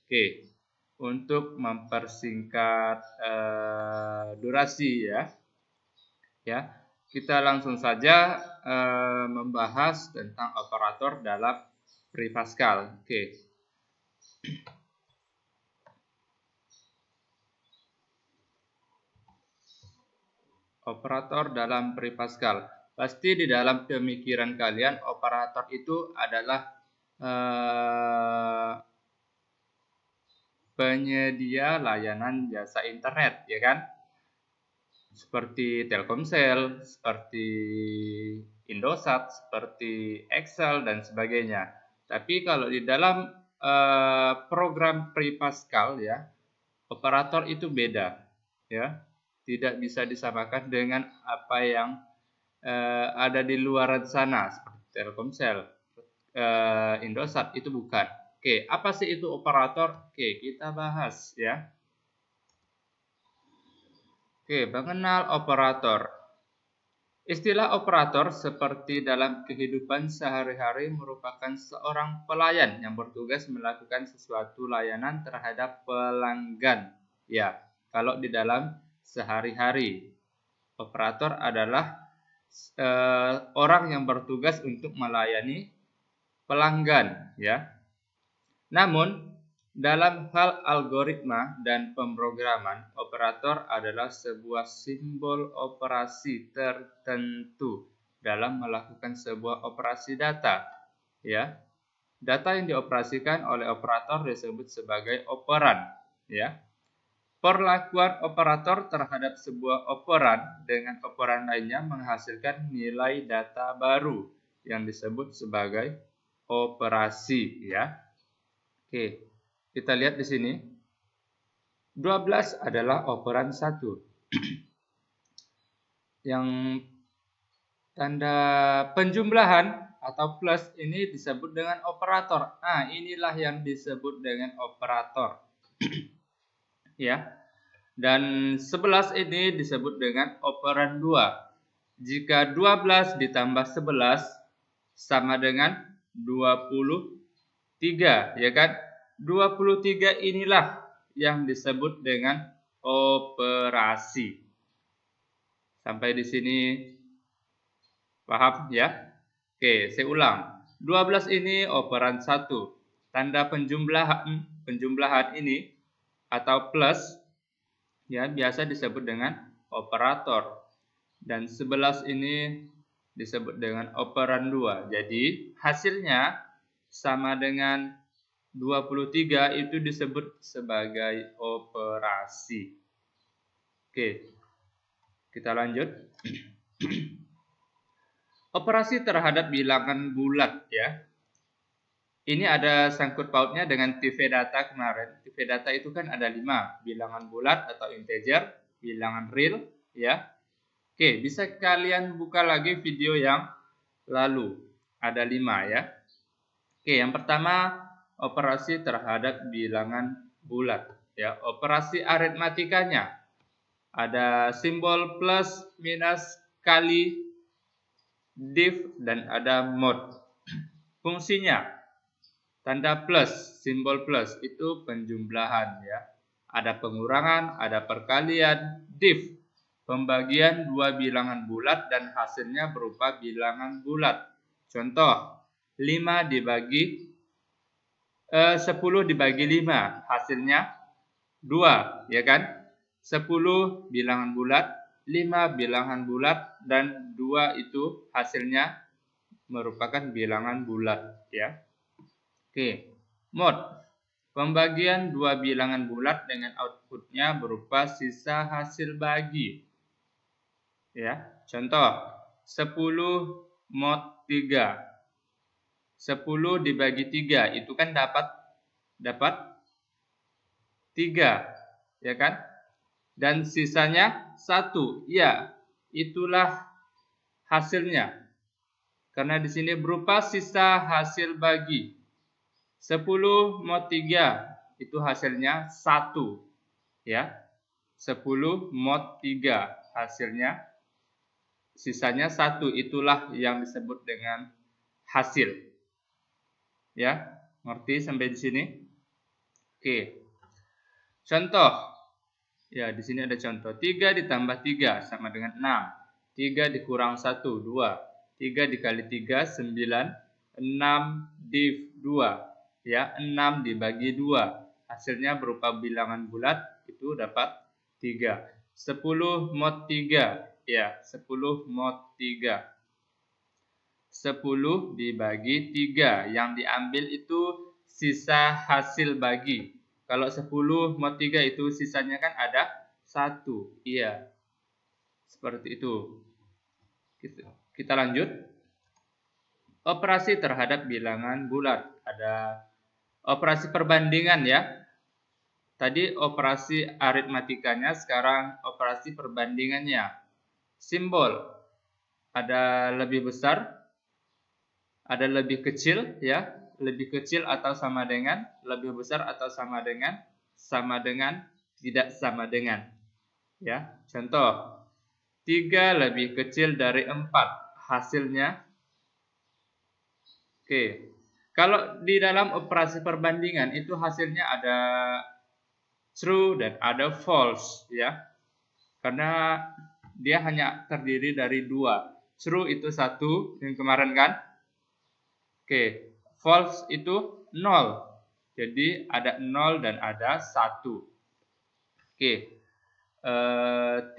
Oke, untuk mempersingkat durasi ya, kita langsung saja membahas tentang operator dalam pre-Pascal. Oke. Operator dalam pre-Pascal. Pasti di dalam pemikiran kalian operator itu adalah penyedia layanan jasa internet, ya kan? Seperti Telkomsel, seperti Indosat, seperti Excel dan sebagainya. Tapi kalau di dalam program pre-Pascal ya, operator itu beda, ya. Tidak bisa disamakan dengan apa yang ada di luar sana seperti Telkomsel, Indosat itu bukan. Oke, apa sih itu operator? Oke, kita bahas ya. Oke, mengenal operator. Istilah operator seperti dalam kehidupan sehari-hari merupakan seorang pelayan yang bertugas melakukan sesuatu layanan terhadap pelanggan. Ya, kalau di dalam sehari-hari, operator adalah orang yang bertugas untuk melayani pelanggan, ya. Namun, dalam hal algoritma dan pemrograman, operator adalah sebuah simbol operasi tertentu dalam melakukan sebuah operasi data, ya. Data yang dioperasikan oleh operator disebut sebagai operan, ya. Perlakuan operator terhadap sebuah operan dengan operan lainnya menghasilkan nilai data baru yang disebut sebagai operasi, ya. Oke, kita lihat di sini. 12 adalah operan 1. Yang tanda penjumlahan atau plus ini disebut dengan operator. Nah, inilah yang disebut dengan operator. Ya. Dan 11 ini disebut dengan operan 2. Jika 12 ditambah 11 sama dengan 23, ya kan? 23 inilah yang disebut dengan operasi. Sampai di sini paham ya? Oke, saya ulang. 12 ini operan 1. Tanda penjumlahan ini atau plus ya biasa disebut dengan operator. Dan 11 ini disebut dengan operan 2. Jadi hasilnya sama dengan 23 itu disebut sebagai operasi. Oke, kita lanjut. Operasi terhadap bilangan bulat ya. Ini ada sangkut pautnya dengan TV data kemarin. TV data itu kan ada 5, bilangan bulat atau integer, bilangan real ya. Oke, bisa kalian buka lagi video yang lalu. Ada 5 ya. Oke, yang pertama operasi terhadap bilangan bulat ya. Operasi aritmatikanya ada simbol plus, minus, kali, div dan ada mod. Fungsinya tanda plus, simbol plus itu penjumlahan ya. Ada pengurangan, ada perkalian, div pembagian dua bilangan bulat dan hasilnya berupa bilangan bulat. Contoh 5 dibagi 10 dibagi 5 hasilnya 2 ya kan. 10 bilangan bulat, 5 bilangan bulat dan 2 itu hasilnya merupakan bilangan bulat ya. Oke, mod. Pembagian dua bilangan bulat dengan outputnya berupa sisa hasil bagi. Ya, contoh 10 mod 3. 10 dibagi 3 itu kan dapat 3, ya kan? Dan sisanya 1. Ya, itulah hasilnya. Karena di sini berupa sisa hasil bagi. 10 mod 3 itu hasilnya 1 ya. 10 mod 3 hasilnya sisanya 1, itulah yang disebut dengan hasil. Ya, ngerti sampai di sini? Oke. Contoh. Ya, di sini ada contoh. 3 ditambah 3 sama dengan 6. 3 dikurang 1, 2. 3 dikali 3, 9. 6 div 2. Ya, 6 dibagi 2. Hasilnya berupa bilangan bulat, itu dapat 3. 10 mod 3. Ya, 10 mod 3. 10 dibagi 3. Yang diambil itu sisa hasil bagi. Kalau 10 mod 3 itu sisanya kan ada 1. Iya. Seperti itu. Kita lanjut. Operasi terhadap bilangan bulat. Ada operasi perbandingan ya. Tadi operasi aritmatikanya, sekarang operasi perbandingannya. Simbol. Ada lebih besar, ada lebih kecil ya. Lebih kecil atau sama dengan, lebih besar atau sama dengan, tidak sama dengan. Ya, contoh 3 lebih kecil dari 4, hasilnya. Oke. Kalau di dalam operasi perbandingan itu hasilnya ada true dan ada false ya. Karena dia hanya terdiri dari 2. True itu 1 yang kemarin kan? Oke. False itu 0. Jadi ada 0 dan ada 1. Oke. 3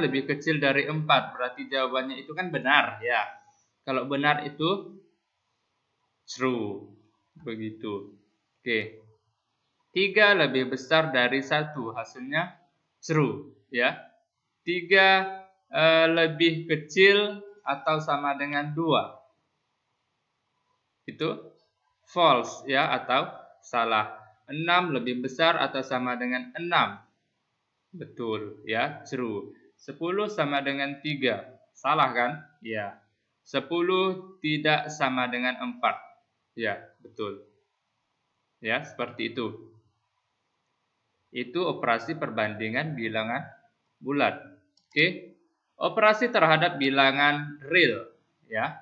lebih kecil dari 4. Berarti jawabannya itu kan benar ya. Kalau benar itu true. Begitu. Oke. 3 lebih besar dari 1. Hasilnya true ya. 3 lebih kecil atau sama dengan 2. Itu false ya, atau salah. 6 lebih besar atau sama dengan 6. Betul ya, true. 10 sama dengan 3. Salah kan? Ya. 10 tidak sama dengan 4. Ya, betul. Ya, seperti itu. Itu operasi perbandingan bilangan bulat. Oke. Operasi terhadap bilangan real ya.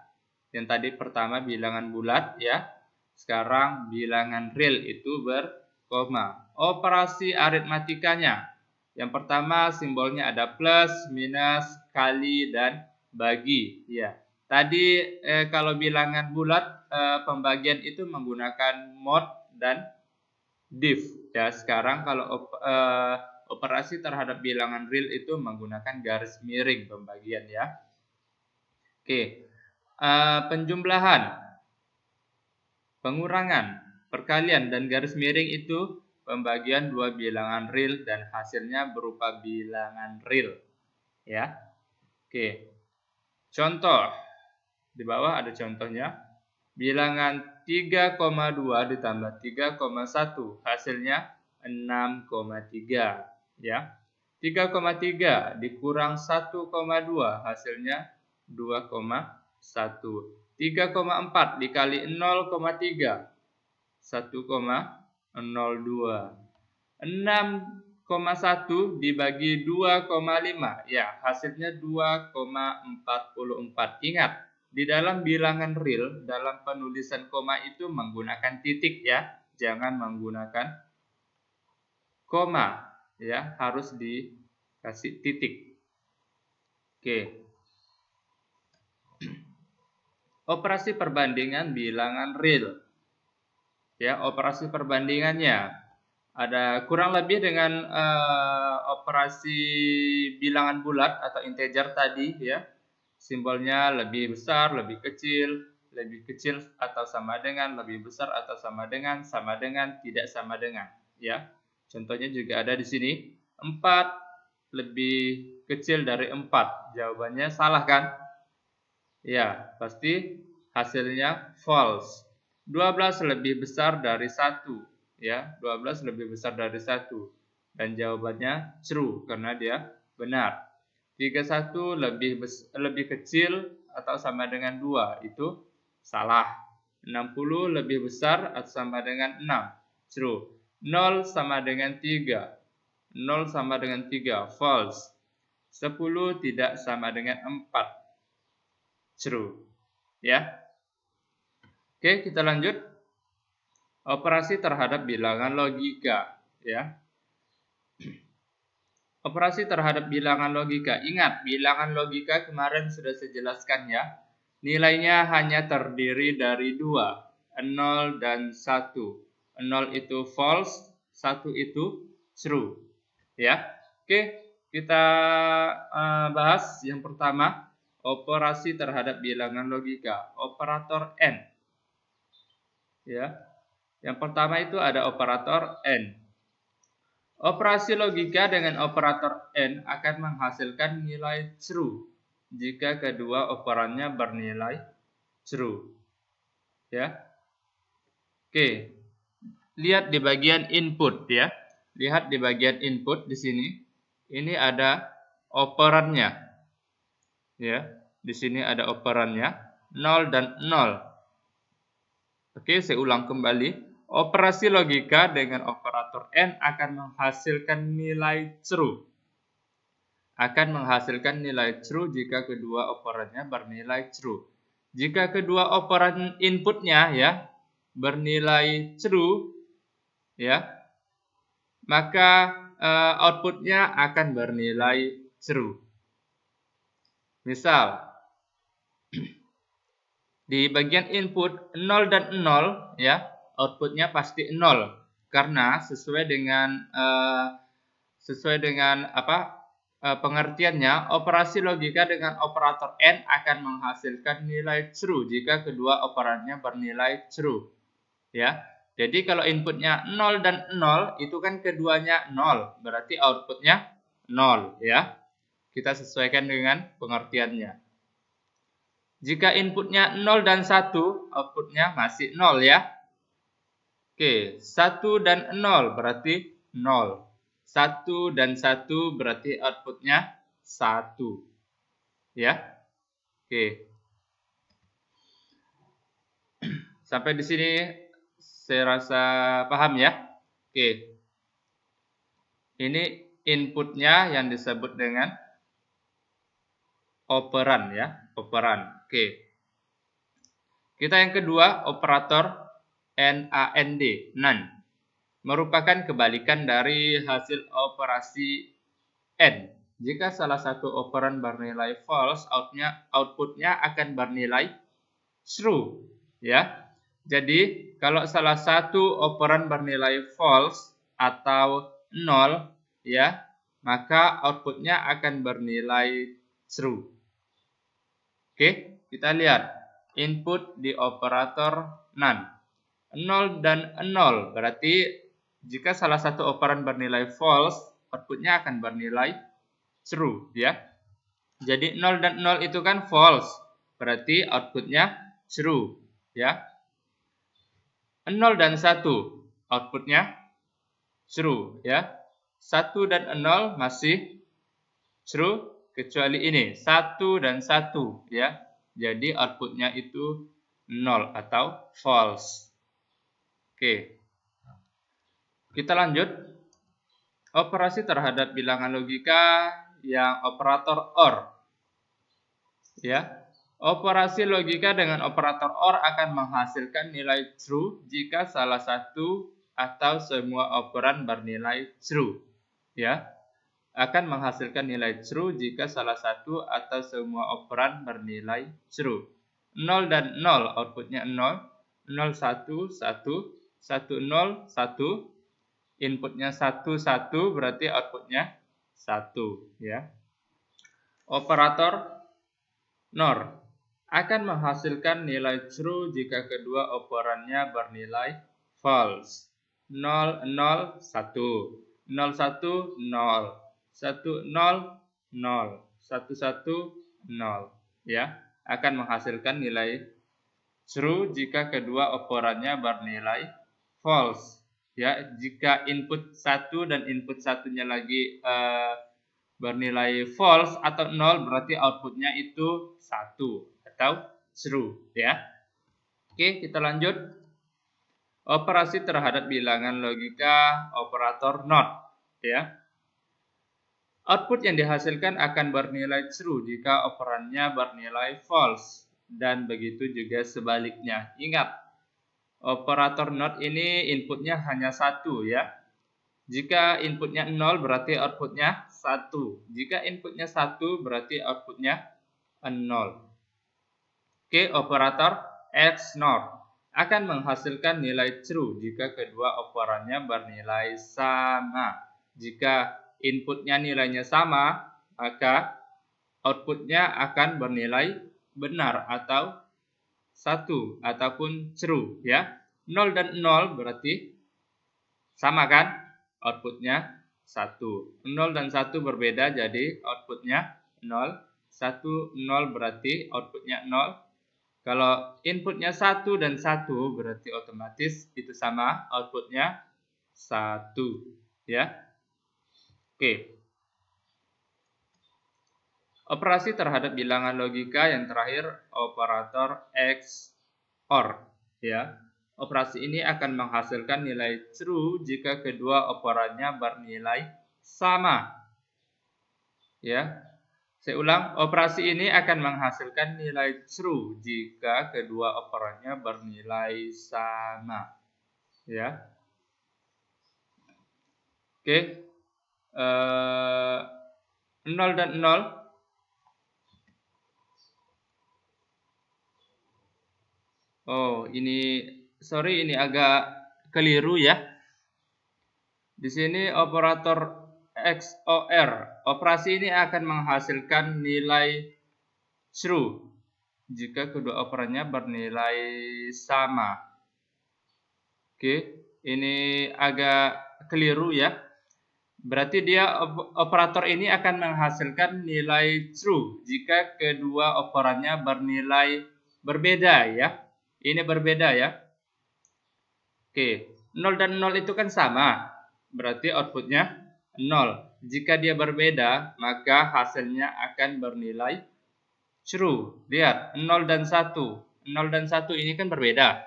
Yang tadi pertama bilangan bulat ya. Sekarang bilangan real itu berkoma. Operasi aritmatikanya. Yang pertama simbolnya ada plus, minus, kali, dan bagi. Ya. Tadi kalau bilangan bulat pembagian itu menggunakan mod dan div. Ya. Sekarang kalau operasi terhadap bilangan real itu menggunakan garis miring pembagian ya. Oke. Penjumlahan, pengurangan, perkalian, dan garis miring itu pembagian dua bilangan real dan hasilnya berupa bilangan real. Ya. Oke. Contoh. Di bawah ada contohnya. Bilangan 3,2 ditambah 3,1 hasilnya 6,3 ya. 3,3 dikurang 1,2 hasilnya 2,1. 3,4 dikali 0,3 1,02. 6,1 dibagi 2,5 ya, hasilnya 2,44. Ingat, di dalam bilangan real, dalam penulisan koma itu menggunakan titik ya, jangan menggunakan koma ya, harus dikasih titik. Oke. Operasi perbandingan bilangan real. Ya, operasi perbandingannya ada kurang lebih dengan operasi bilangan bulat atau integer tadi ya. Simbolnya lebih besar, lebih kecil atau sama dengan, lebih besar atau sama dengan, tidak sama dengan ya. Contohnya juga ada di sini. 4 lebih kecil dari 4. Jawabannya salah kan? Ya, pasti hasilnya false. 12 lebih besar dari 1 ya. 12 lebih besar dari 1 dan jawabannya true karena dia benar. 31 lebih kecil atau sama dengan 2 itu salah. 60 lebih besar atau sama dengan 6 true. 0 sama dengan 3. 0 sama dengan 3 false. 10 tidak sama dengan 4 true. Ya. Oke, kita lanjut. Operasi terhadap bilangan logika, ya. Operasi terhadap bilangan logika. Ingat, bilangan logika kemarin sudah saya jelaskan ya. Nilainya hanya terdiri dari dua, 0 dan 1. 0 itu false, 1 itu true. Ya. Oke, kita bahas yang pertama, operasi terhadap bilangan logika, operator N. Ya. Yang pertama itu ada operator N. Operasi logika dengan operator N akan menghasilkan nilai true jika kedua operannya bernilai true. Ya. Oke. Lihat di bagian input ya. Lihat di bagian input di sini. Ini ada operannya. Ya. Di sini ada operannya 0 dan 0. Oke, saya ulang kembali. Operasi logika dengan operator N akan menghasilkan nilai true. Akan menghasilkan nilai true jika kedua operannya bernilai true. Jika kedua operan inputnya ya bernilai true, ya, maka outputnya akan bernilai true. Misal, di bagian input 0 dan 0, ya, outputnya pasti 0 karena sesuai dengan pengertiannya, operasi logika dengan operator N akan menghasilkan nilai true jika kedua operannya bernilai true. Ya. Jadi kalau inputnya 0 dan 0 itu kan keduanya 0, berarti outputnya 0 ya. Kita sesuaikan dengan pengertiannya. Jika inputnya 0 dan 1, outputnya masih 0 ya. Oke, 1 dan 0 berarti 0. 1 dan 1 berarti outputnya 1. Ya. Oke. Sampai di sini saya rasa paham ya. Oke. Ini inputnya yang disebut dengan operan ya, operan. Oke. Kita yang kedua, operator NAND, NAND. Merupakan kebalikan dari hasil operasi N. Jika salah satu operan bernilai false, outputnya akan bernilai true, ya. Jadi, kalau salah satu operan bernilai false atau 0, ya, maka outputnya akan bernilai true. Oke, kita lihat input di operator NAND. 0 dan 0 berarti jika salah satu operan bernilai false, outputnya akan bernilai true, ya. Jadi 0 dan 0 itu kan false, berarti outputnya true, ya. 0 dan 1 outputnya true, ya. 1 dan 0 masih true kecuali ini 1 dan 1, ya. Jadi outputnya itu 0 atau false. Oke. Kita lanjut. Operasi terhadap bilangan logika yang operator OR. Ya. Operasi logika dengan operator OR akan menghasilkan nilai true jika salah satu atau semua operan bernilai true. Ya. Akan menghasilkan nilai true jika salah satu atau semua operan bernilai true. 0 dan 0 outputnya 0, 0 1 1, 1 0 1. Inputnya 1 1 berarti outputnya 1, ya. Operator NOR akan menghasilkan nilai true jika kedua operannya bernilai false. 0 0 1, 0 1 0, 1 0 0, 1 1 0, ya. Akan menghasilkan nilai true jika kedua operannya bernilai false. Ya, jika input 1 dan input satunya lagi bernilai false atau 0 berarti outputnya itu 1 atau true, ya. Oke, kita lanjut. Operasi terhadap bilangan logika operator NOT, ya. Output yang dihasilkan akan bernilai true jika operannya bernilai false dan begitu juga sebaliknya. Ingat, Operator not ini inputnya hanya 1 ya. Jika inputnya 0 berarti outputnya 1. Jika inputnya 1 berarti outputnya 0. Oke, operator XNOR akan menghasilkan nilai true jika kedua operannya bernilai sama. Jika inputnya nilainya sama, maka outputnya akan bernilai benar atau 1 ataupun true ya. 0 dan 0 berarti sama kan? Outputnya 1. 0 dan 1 berbeda jadi outputnya 0. 1, 0 berarti outputnya 0. Kalau inputnya 1 dan 1 berarti otomatis itu sama, outputnya 1 ya. Oke. Operasi terhadap bilangan logika yang terakhir operator XOR ya. Operasi ini akan menghasilkan nilai true jika kedua operannya bernilai sama. Ya. Saya ulang, operasi ini akan menghasilkan nilai true jika kedua operannya bernilai sama. Ya. Oke. 0 dan 0. Oh, ini sorry ini agak keliru ya. Di sini operator XOR. Operasi ini akan menghasilkan nilai true jika kedua operannya bernilai sama. Oke, ini agak keliru ya. Berarti dia operator ini akan menghasilkan nilai true jika kedua operannya bernilai berbeda ya. Ini berbeda ya. Oke, 0 dan 0 itu kan sama. Berarti outputnya 0. Jika dia berbeda, maka hasilnya akan bernilai true. Lihat, 0 dan 1. 0 dan 1 ini kan berbeda.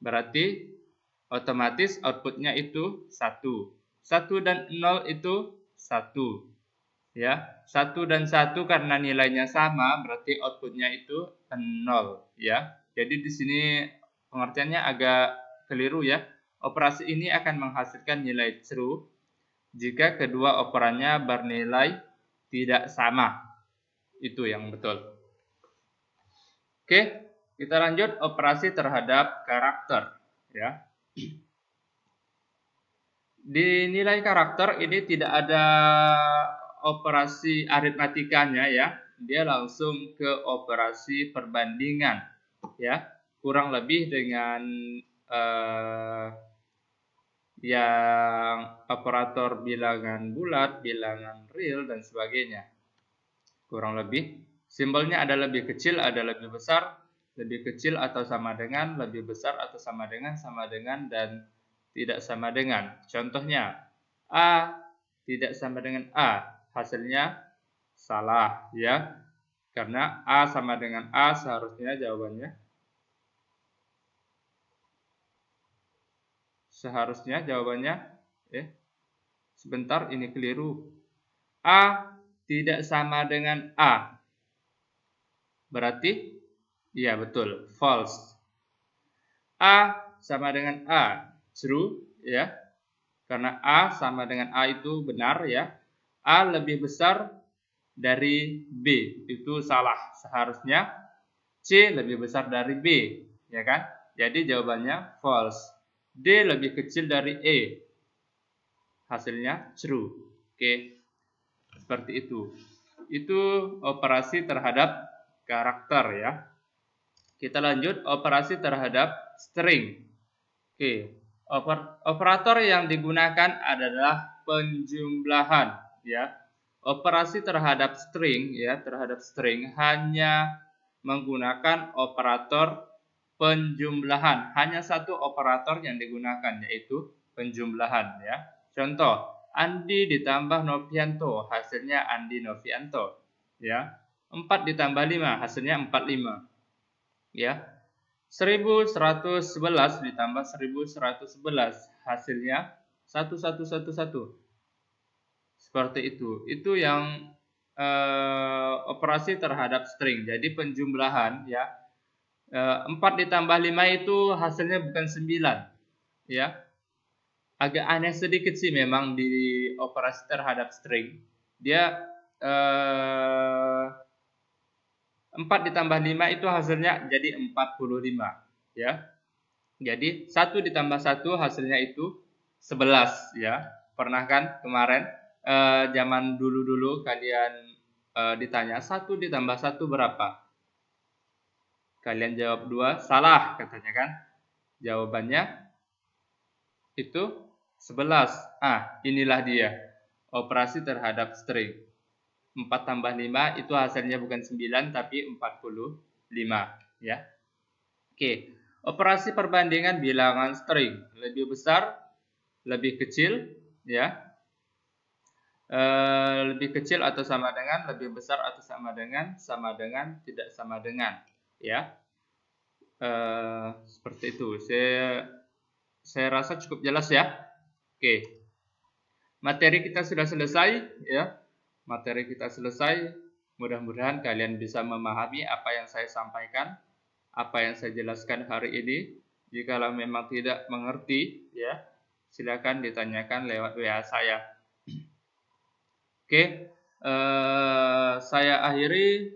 Berarti otomatis outputnya itu 1. 1 dan 0 itu 1. Ya, 1 dan 1 karena nilainya sama, berarti outputnya itu 0. Ya, jadi di sini pengertiannya agak keliru ya. Operasi ini akan menghasilkan nilai true jika kedua operannya bernilai tidak sama. Itu yang betul. Oke, kita lanjut operasi terhadap karakter ya. Di nilai karakter ini tidak ada operasi aritmatikanya ya. Dia langsung ke operasi perbandingan ya. Kurang lebih dengan yang operator bilangan bulat, bilangan real, dan sebagainya. Kurang lebih. Simbolnya ada lebih kecil, ada lebih besar, lebih kecil atau sama dengan, lebih besar atau sama dengan, dan tidak sama dengan. Contohnya, A tidak sama dengan A. Hasilnya salah, ya. Karena A sama dengan A, seharusnya jawabannya sebentar, ini keliru. A tidak sama dengan A. Berarti iya betul, false. A sama dengan A, true ya. Karena A sama dengan A itu benar ya. A lebih besar dari B, itu salah. Seharusnya C lebih besar dari B, ya kan? Jadi jawabannya false. D lebih kecil dari E. Hasilnya true. Oke. Seperti itu. Itu operasi terhadap karakter ya. Kita lanjut operasi terhadap string. Oke. Operator yang digunakan adalah penjumlahan ya. Operasi terhadap string ya, hanya menggunakan operator penjumlahan. Hanya satu operator yang digunakan, yaitu penjumlahan ya. Contoh, Andi ditambah Novianto, hasilnya Andi Novianto ya. 4 ditambah 5, hasilnya 45 ya. 1111 ditambah 1111, hasilnya 1111. Seperti itu. Itu yang operasi terhadap string. Jadi penjumlahan ya. 4 ditambah 5 itu hasilnya bukan 9, ya. Agak aneh sedikit sih memang di operasi terhadap string. Dia 4 ditambah 5 itu hasilnya jadi 45, ya. Jadi 1 ditambah 1 hasilnya itu 11, ya. Pernah kan kemarin zaman dulu-dulu kalian ditanya 1 ditambah 1 berapa? Kalian jawab 2, salah katanya kan. Jawabannya itu 11. Inilah dia operasi terhadap string. 4 tambah 5 itu hasilnya bukan 9 tapi 45, ya. Oke, operasi perbandingan bilangan string, lebih besar, lebih kecil, ya. Lebih kecil atau sama dengan, lebih besar atau sama dengan, tidak sama dengan, ya. Seperti itu. Saya rasa cukup jelas ya. Oke. Materi kita sudah selesai, ya. Materi kita selesai. Mudah-mudahan kalian bisa memahami apa yang saya sampaikan, apa yang saya jelaskan hari ini. Jikalau memang tidak mengerti, ya, silakan ditanyakan lewat WA saya. Oke, saya akhiri.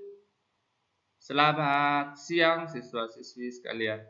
Selamat siang siswa-siswi sekalian.